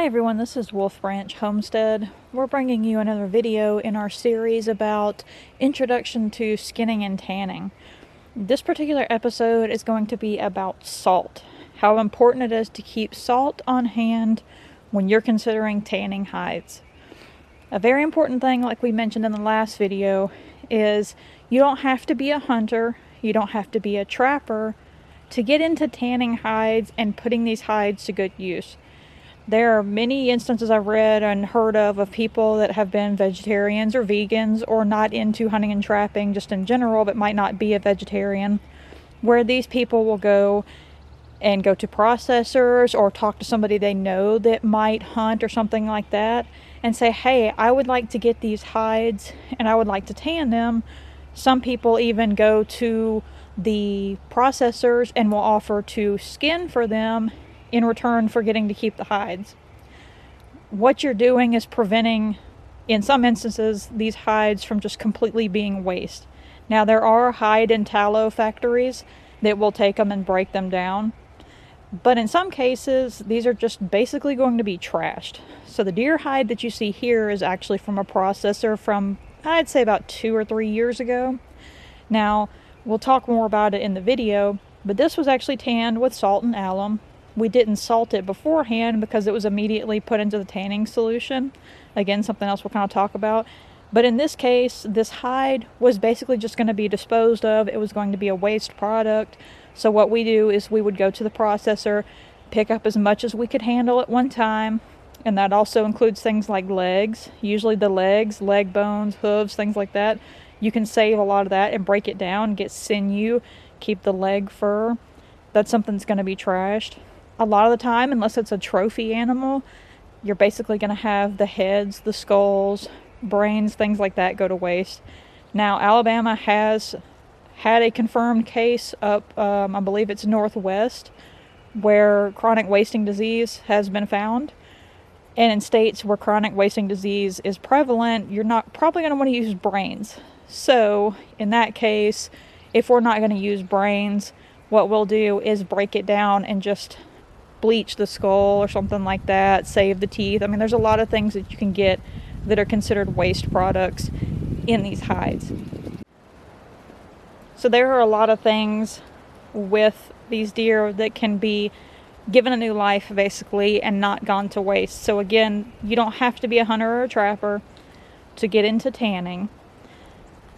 Hi everyone, this is Wolf Branch Homestead. We're bringing you another video in our series about Introduction to Skinning and Tanning. This particular episode is going to be about salt, how important it is to keep salt on hand when you're considering tanning hides. A very important thing, like we mentioned in the last video, is you don't have to be a hunter, you don't have to be a trapper to get into tanning hides and putting these hides to good use. There are many instances I've read and heard of people that have been vegetarians or vegans or not into hunting and trapping just in general, but might not be a vegetarian, where these people will go to processors or talk to somebody they know that might hunt or something like that and say, hey, I would like to get these hides and I would like to tan them. Some people even go to the processors and will offer to skin for them in return for getting to keep the hides. What you're doing is preventing, in some instances, these hides from just completely being waste. Now, there are hide and tallow factories that will take them and break them down, but in some cases, these are just basically going to be trashed. So the deer hide that you see here is actually from a processor from, I'd say, about 2 or 3 years ago. Now, we'll talk more about it in the video, but this was actually tanned with salt and alum. We didn't salt it beforehand because it was immediately put into the tanning solution. Again, something else we'll kind of talk about. But in this case, this hide was basically just going to be disposed of. It was going to be a waste product. So what we do is we would go to the processor, pick up as much as we could handle at one time. And that also includes things like legs. Usually the legs, leg bones, hooves, things like that. You can save a lot of that and break it down, get sinew, keep the leg fur. That's something that's going to be trashed. A lot of the time, unless it's a trophy animal, you're basically going to have the heads, the skulls, brains, things like that go to waste. Now, Alabama has had a confirmed case up, I believe it's northwest, where chronic wasting disease has been found. And in states where chronic wasting disease is prevalent, you're not probably going to want to use brains. So, in that case, if we're not going to use brains, what we'll do is break it down and just bleach the skull or something like that, save the teeth. I mean, there's a lot of things that you can get that are considered waste products in these hides. So there are a lot of things with these deer that can be given a new life, basically, and not gone to waste. So again, you don't have to be a hunter or a trapper to get into tanning.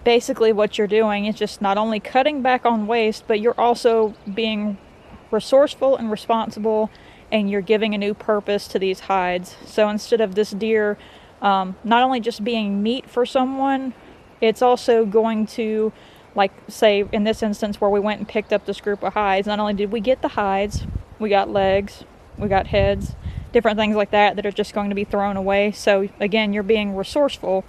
Basically, what you're doing is just not only cutting back on waste, but you're also being resourceful and responsible, and you're giving a new purpose to these hides. So instead of this deer not only just being meat for someone, it's also going to, like, say in this instance where we went and picked up this group of hides, not only did we get the hides, we got legs, we got heads, different things like that are just going to be thrown away. So again, you're being resourceful.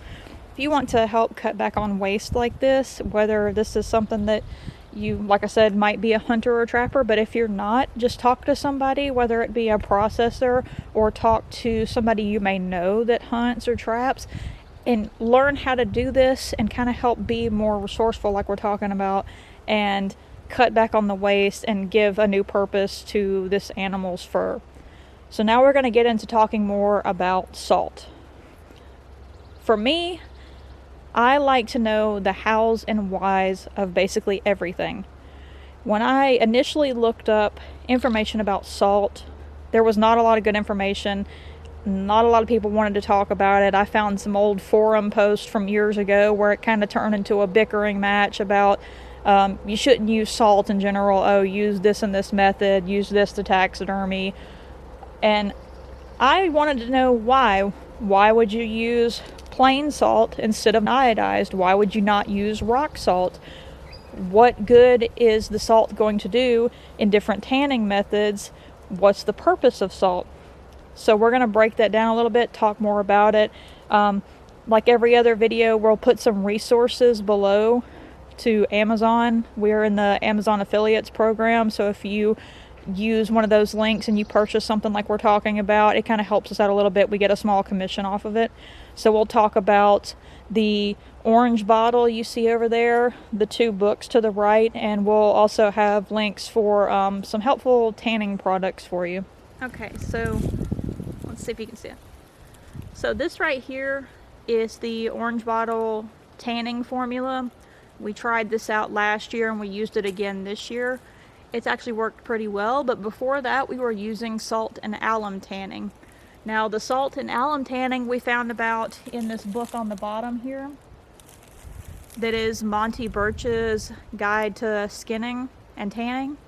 If you want to help cut back on waste like this, whether this is something that you, like I said, might be a hunter or a trapper, but if you're not, just talk to somebody, whether it be a processor or talk to somebody you may know that hunts or traps, and learn how to do this and kind of help be more resourceful like we're talking about, and cut back on the waste and give a new purpose to this animal's fur. So now we're going to get into talking more about salt. For me, I like to know the hows and whys of basically everything. When I initially looked up information about salt, there was not a lot of good information. Not a lot of people wanted to talk about it. I found some old forum posts from years ago where it kind of turned into a bickering match about you shouldn't use salt in general. Oh, use this and this method, use this to taxidermy. And I wanted to know why. Why would you use plain salt instead of iodized? Why would you not use rock salt? What good is the salt going to do in different tanning methods? What's the purpose of salt? So we're going to break that down a little bit, talk more about it. Like every other video, we'll put some resources below to Amazon. We're in the Amazon affiliates program, so if you use one of those links and you purchase something like we're talking about, it kind of helps us out a little bit. We get a small commission off of it. So we'll talk about the orange bottle you see over there, the 2 books to the right, and we'll also have links for some helpful tanning products for you. Okay, so let's see if you can see it. So this right here is the Orange Bottle tanning formula. We tried this out last year and we used it again this year. It's actually worked pretty well, but before that we were using salt and alum tanning. Now the salt and alum tanning we found about in this book on the bottom here. That is Monty Birch's Guide to Skinning and Tanning.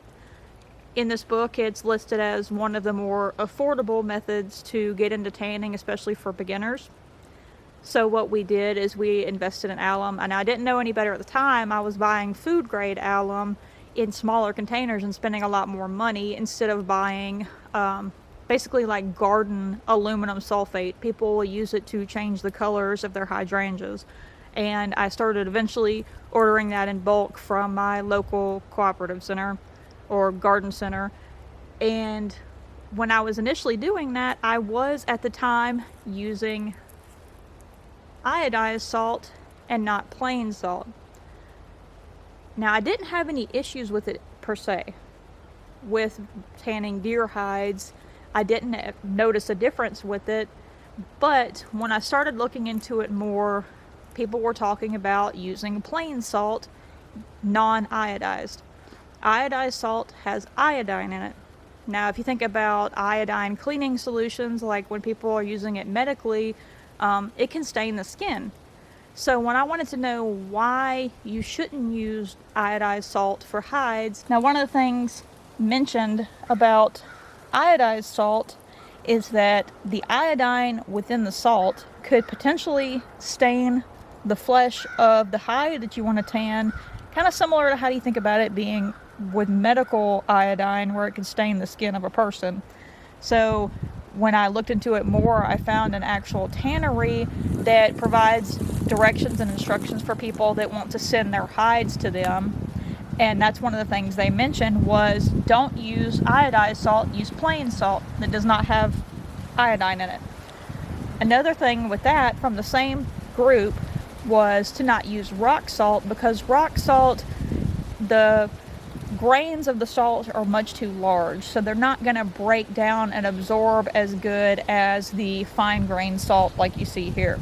In this book, it's listed as one of the more affordable methods to get into tanning, especially for beginners. So what we did is we invested in alum, and I didn't know any better at the time. I was buying food grade alum in smaller containers and spending a lot more money instead of buying basically like garden aluminum sulfate. People will use it to change the colors of their hydrangeas. And I started eventually ordering that in bulk from my local cooperative center or garden center. And when I was initially doing that, I was at the time using iodized salt and not plain salt. Now I didn't have any issues with it per se. With tanning deer hides, I didn't notice a difference with it. But when I started looking into it more, people were talking about using plain salt, non-iodized. Iodized salt has iodine in it. Now, if you think about iodine cleaning solutions, like when people are using it medically, it can stain the skin. So when I wanted to know why you shouldn't use iodized salt for hides, now one of the things mentioned about iodized salt is that the iodine within the salt could potentially stain the flesh of the hide that you want to tan, kind of similar to how you think about it being with medical iodine, where it can stain the skin of a person. So when I looked into it more, I found an actual tannery that provides directions and instructions for people that want to send their hides to them. And that's one of the things they mentioned was don't use iodized salt, use plain salt that does not have iodine in it. Another thing with that from the same group was to not use rock salt, because rock salt, the grains of the salt are much too large, so they're not going to break down and absorb as good as the fine grained salt like you see here.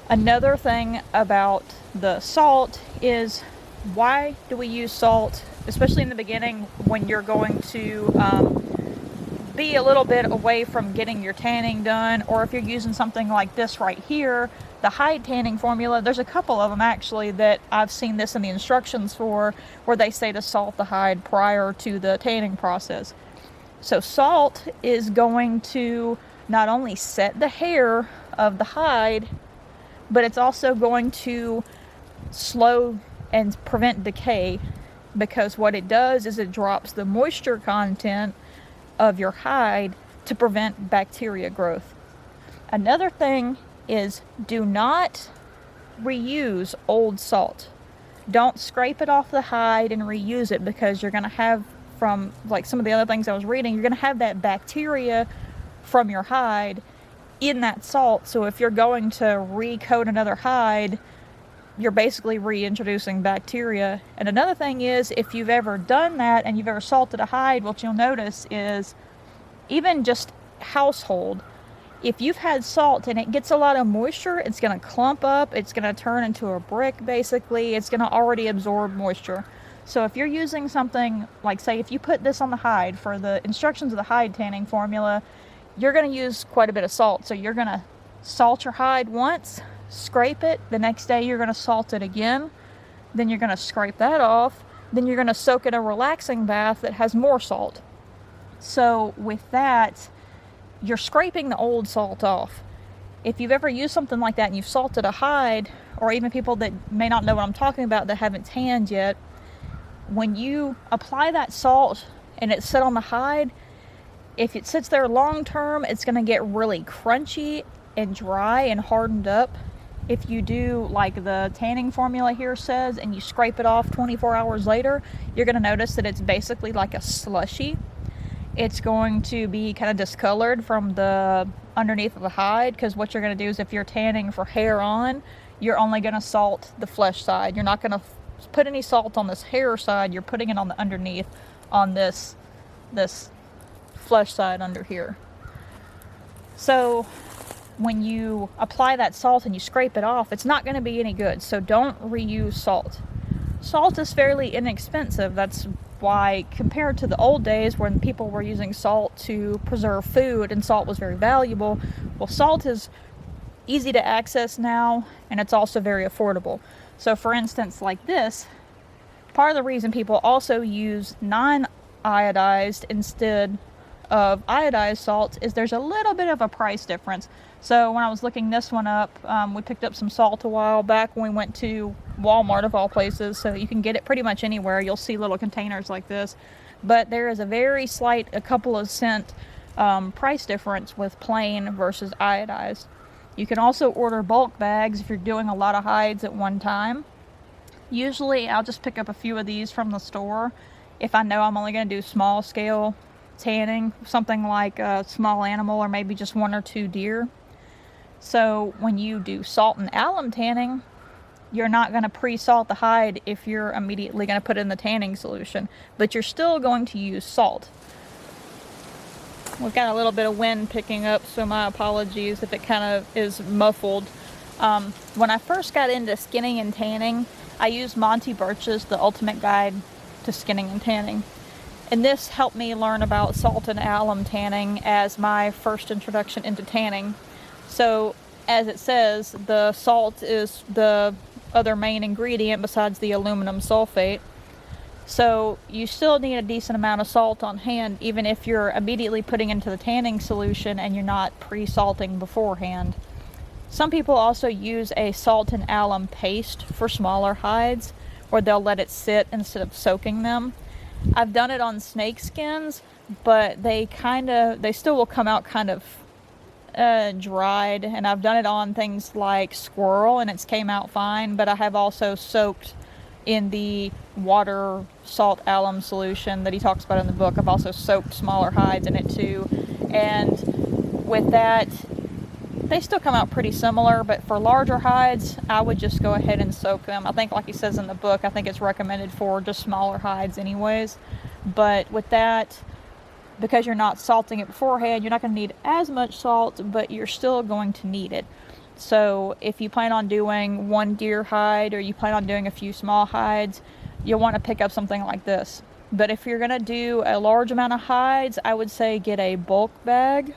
Another thing about the salt is, why do we use salt, especially in the beginning when you're going to be a little bit away from getting your tanning done, or if you're using something like this right here, the hide tanning formula. There's a couple of them actually that I've seen this in the instructions for, where they say to salt the hide prior to the tanning process. So salt is going to not only set the hair of the hide, but it's also going to slow and prevent decay, because what it does is it drops the moisture content of your hide to prevent bacteria growth. Another thing is, do not reuse old salt. Don't scrape it off the hide and reuse it, because you're going to have, from like some of the other things I was reading, you're going to have that bacteria from your hide in that salt. So if you're going to recoat another hide, you're basically reintroducing bacteria. And another thing is, if you've ever done that and you've ever salted a hide, what you'll notice is, even just household, if you've had salt and it gets a lot of moisture, it's going to clump up, it's going to turn into a brick basically, it's going to already absorb moisture. So if you're using something like, say, if you put this on the hide for the instructions of the hide tanning formula, you're going to use quite a bit of salt. So you're going to salt your hide once, scrape it, the next day you're going to salt it again, then you're going to scrape that off, then you're going to soak in a relaxing bath that has more salt. So with that, you're scraping the old salt off. If you've ever used something like that and you've salted a hide, or even people that may not know what I'm talking about that haven't tanned yet, when you apply that salt and it's set on the hide, if it sits there long term, it's going to get really crunchy and dry and hardened up. If you do like the tanning formula here says, and you scrape it off 24 hours later, you're going to notice that it's basically like a slushy. It's going to be kind of discolored from the underneath of the hide, because what you're going to do is, if you're tanning for hair on, you're only going to salt the flesh side. You're not going to put any salt on this hair side. You're putting it on the underneath, on this flesh side under here. So when you apply that salt and you scrape it off, it's not going to be any good. So don't reuse salt. Salt is fairly inexpensive. That's why, compared to the old days when people were using salt to preserve food and salt was very valuable, well, salt is easy to access now, and it's also very affordable. So for instance, like this, part of the reason people also use non-iodized instead of iodized salt is there's a little bit of a price difference. So when I was looking this one up, we picked up some salt a while back when we went to Walmart of all places, so you can get it pretty much anywhere. You'll see little containers like this, but there is a very slight, a couple of cent price difference with plain versus iodized. You can also order bulk bags if you're doing a lot of hides at one time. Usually I'll just pick up a few of these from the store if I know I'm only going to do small scale tanning, something like a small animal or maybe just 1 or 2 deer. So when you do salt and alum tanning, you're not going to pre-salt the hide if you're immediately going to put it in the tanning solution, but you're still going to use salt. We've got a little bit of wind picking up, so my apologies if it kind of is muffled. When I first got into skinning and tanning, I used Monty Birch's The Ultimate Guide to Skinning and Tanning. And this helped me learn about salt and alum tanning as my first introduction into tanning. So, as it says, the salt is the other main ingredient besides the aluminum sulfate. So, you still need a decent amount of salt on hand, even if you're immediately putting into the tanning solution and you're not pre-salting beforehand. Some people also use a salt and alum paste for smaller hides, where they'll let it sit instead of soaking them. I've done it on snake skins, but they still will come out kind of dried, and I've done it on things like squirrel and it's came out fine, but I have also soaked in the water salt alum solution that he talks about in the book. I've also soaked smaller hides in it too, and with that they still come out pretty similar, but for larger hides I would just go ahead and soak them. I think, like he says in the book, I think it's recommended for just smaller hides anyways, but with that, because you're not salting it beforehand, you're not going to need as much salt, but you're still going to need it. So if you plan on doing 1 deer hide or you plan on doing a few small hides, you'll want to pick up something like this. But if you're going to do a large amount of hides, I would say get a bulk bag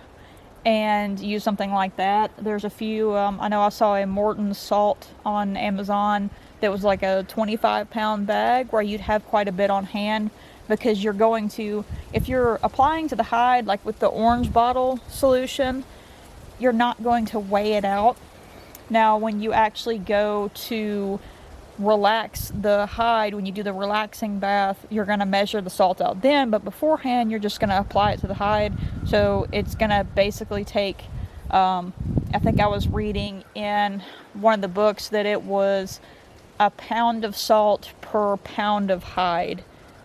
and use something like that. There's a few, I know I saw a Morton's salt on Amazon that was like a 25-pound bag where you'd have quite a bit on hand, because you're going to, if you're applying to the hide, like with the orange bottle solution, you're not going to weigh it out. Now, when you actually go to relax the hide, when you do the relaxing bath, you're going to measure the salt out then, but beforehand, you're just going to apply it to the hide. So it's going to basically take, I think I was reading in one of the books that it was a pound of salt per pound of hide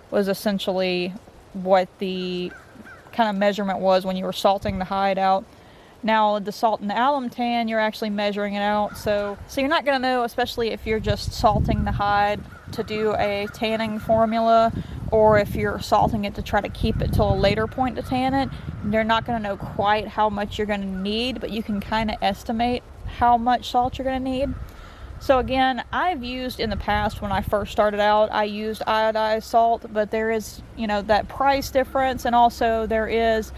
was essentially what the kind of measurement was when you were salting the hide out. Now, the salt and the alum tan, you're actually measuring it out. So you're not going to know, especially if you're just salting the hide to do a tanning formula, or if you're salting it to try to keep it till a later point to tan it. You're not going to know quite how much you're going to need, but you can kind of estimate how much salt you're going to need. So again, I've used in the past, when I first started out, I used iodized salt, but there is, that price difference, and also there is,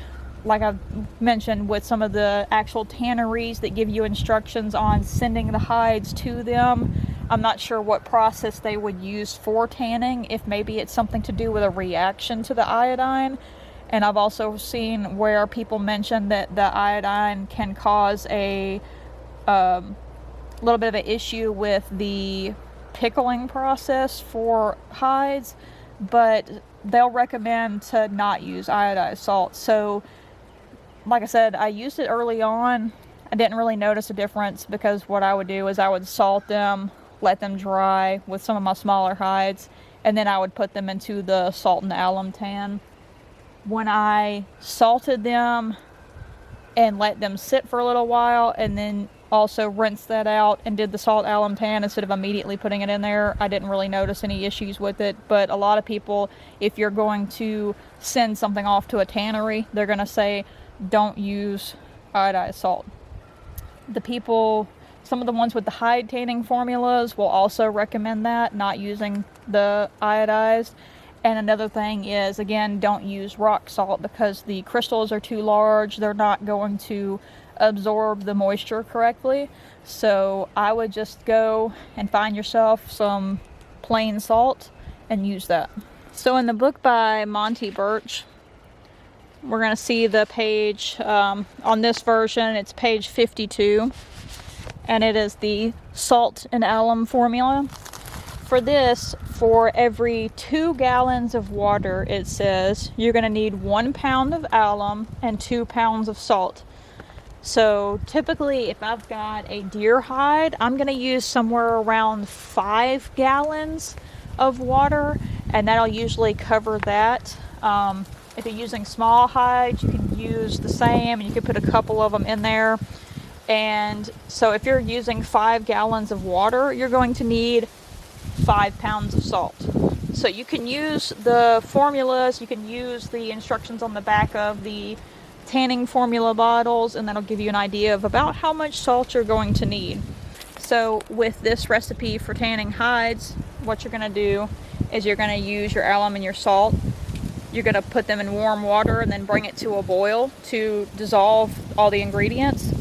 like I've mentioned, with some of the actual tanneries that give you instructions on sending the hides to them. I'm not sure what process they would use for tanning, if maybe it's something to do with a reaction to the iodine. And I've also seen where people mention that the iodine can cause a little bit of an issue with the pickling process for hides, but they'll recommend to not use iodized salt. So like I said, I used it early on. I didn't really notice a difference, because what I would do is I would salt them, let them dry with some of my smaller hides, and then I would put them into the salt and alum tan. When I salted them and let them sit for a little while, and then also rinsed that out and did the salt alum tan instead of immediately putting it in there, I didn't really notice any issues with it. But a lot of people, if you're going to send something off to a tannery, they're going to say don't use iodized salt. Some of the ones with the hide tanning formulas will also recommend that, not using the iodized. And another thing is, again, don't use rock salt because the crystals are too large. They're not going to absorb the moisture correctly. So I would just go and find yourself some plain salt and use that. So in the book by Monty Birch, we're going to see the page, on this version, it's page 52. And it is the salt and alum formula. For this, for every 2 gallons of water, it says you're going to need 1 pound of alum and 2 pounds of salt. So typically, if I've got a deer hide, I'm going to use somewhere around 5 gallons of water, and that'll usually cover that. If you're using small hides, you can use the same, and you can put a couple of them in there. And so if you're using 5 gallons of water, you're going to need 5 pounds of salt. So you can use the formulas, you can use the instructions on the back of the tanning formula bottles, and that'll give you an idea of about how much salt you're going to need. So with this recipe for tanning hides, what you're going to do is you're going to use your alum and your salt. You're going to put them in warm water and then bring it to a boil to dissolve all the ingredients.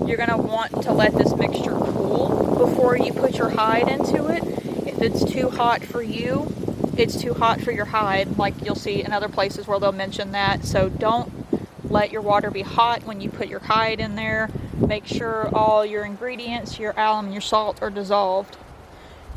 You're going to want to let this mixture cool before you put your hide into it. If it's too hot for you, it's too hot for your hide, like you'll see in other places where they'll mention that. So don't let your water be hot when you put your hide in there. Make sure all your ingredients, your alum and your salt, are dissolved.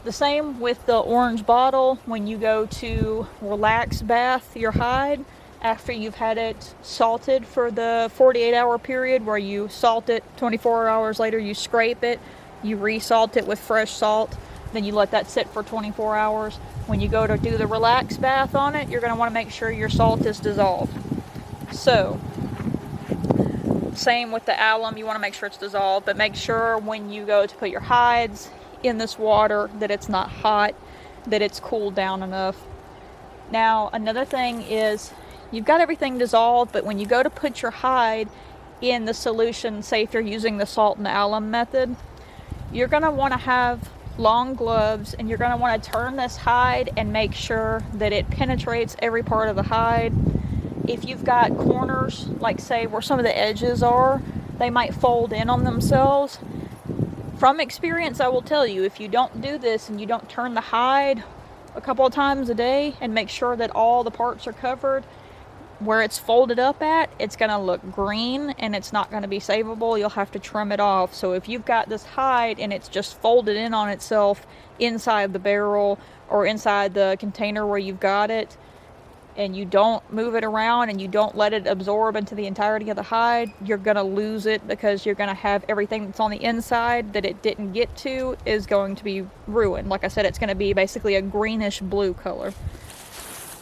The same with the orange bottle. When you go to relax bath your hide, after you've had it salted for the 48-hour period where you salt it, 24 hours later you scrape it, you resalt it with fresh salt, then you let that sit for 24 hours. When you go to do the relax bath on it, you're going to want to make sure your salt is dissolved. So, same with the alum, you want to make sure it's dissolved, but make sure when you go to put your hides in this water that it's not hot, that it's cooled down enough. Now, another thing is, you've got everything dissolved, but when you go to put your hide in the solution, say if you're using the salt and alum method, you're going to want to have long gloves, and you're going to want to turn this hide and make sure that it penetrates every part of the hide. If you've got corners, like say where some of the edges are, they might fold in on themselves. From experience, I will tell you, if you don't do this and you don't turn the hide a couple of times a day and make sure that all the parts are covered, where it's folded up at, it's going to look green and it's not going to be savable. You'll have to trim it off. So if you've got this hide and it's just folded in on itself inside the barrel or inside the container where you've got it, and you don't move it around and you don't let it absorb into the entirety of the hide, you're going to lose it, because you're going to have everything that's on the inside that it didn't get to is going to be ruined. Like I said, it's going to be basically a greenish blue color.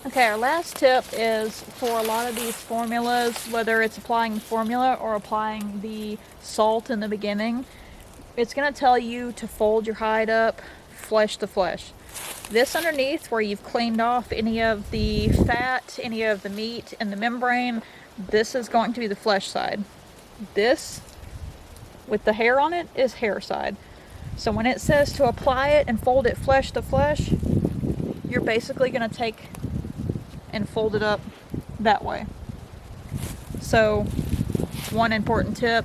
Okay, our last tip is for a lot of these formulas, whether it's applying the formula or applying the salt in the beginning, it's going to tell you to fold your hide up flesh to flesh. This underneath, where you've cleaned off any of the fat, any of the meat and the membrane, this is going to be the flesh side. This, with the hair on it, is hair side. So when it says to apply it and fold it flesh to flesh, you're basically going to take and fold it up that way. So, one important tip,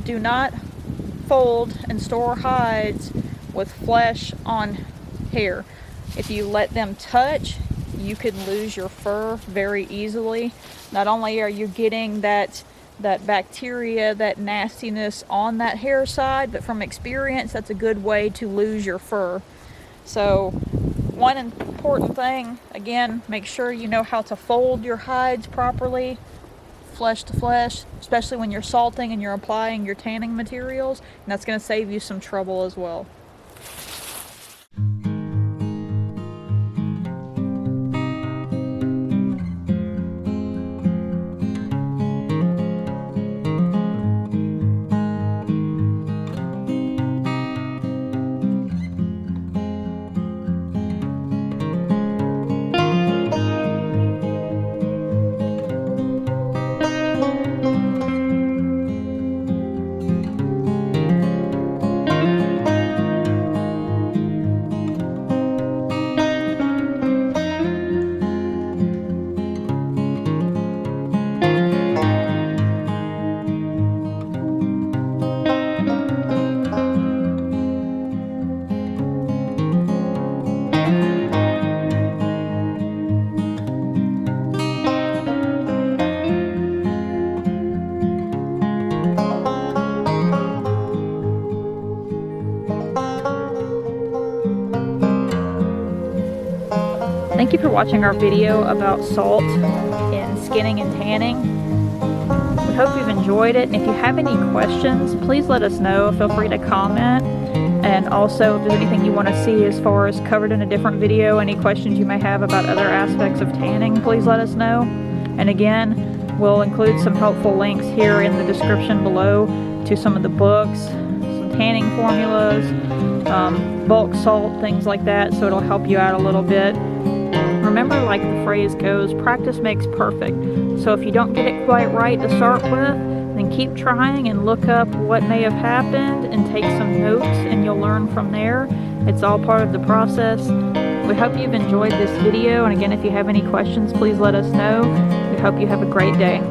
do not fold and store hides with flesh on hair. If you let them touch, you could lose your fur very easily. Not only are you getting that bacteria, that nastiness on that hair side, but from experience, that's a good way to lose your fur. So, one important thing, again, make sure you know how to fold your hides properly, flesh to flesh, especially when you're salting and you're applying your tanning materials, and that's going to save you some trouble as well. Thank you for watching our video about salt in skinning and tanning. We hope you've enjoyed it, and if you have any questions, please let us know. Feel free to comment. And also, if there's anything you want to see as far as covered in a different video, any questions you may have about other aspects of tanning, please let us know. And again, we'll include some helpful links here in the description below to some of the books, some tanning formulas, bulk salt, things like that, so it'll help you out a little bit. Remember, like the phrase goes, practice makes perfect. So if you don't get it quite right to start with, then keep trying and look up what may have happened and take some notes, and you'll learn from there. It's all part of the process. We hope you've enjoyed this video, and again, if you have any questions, please let us know. We hope you have a great day.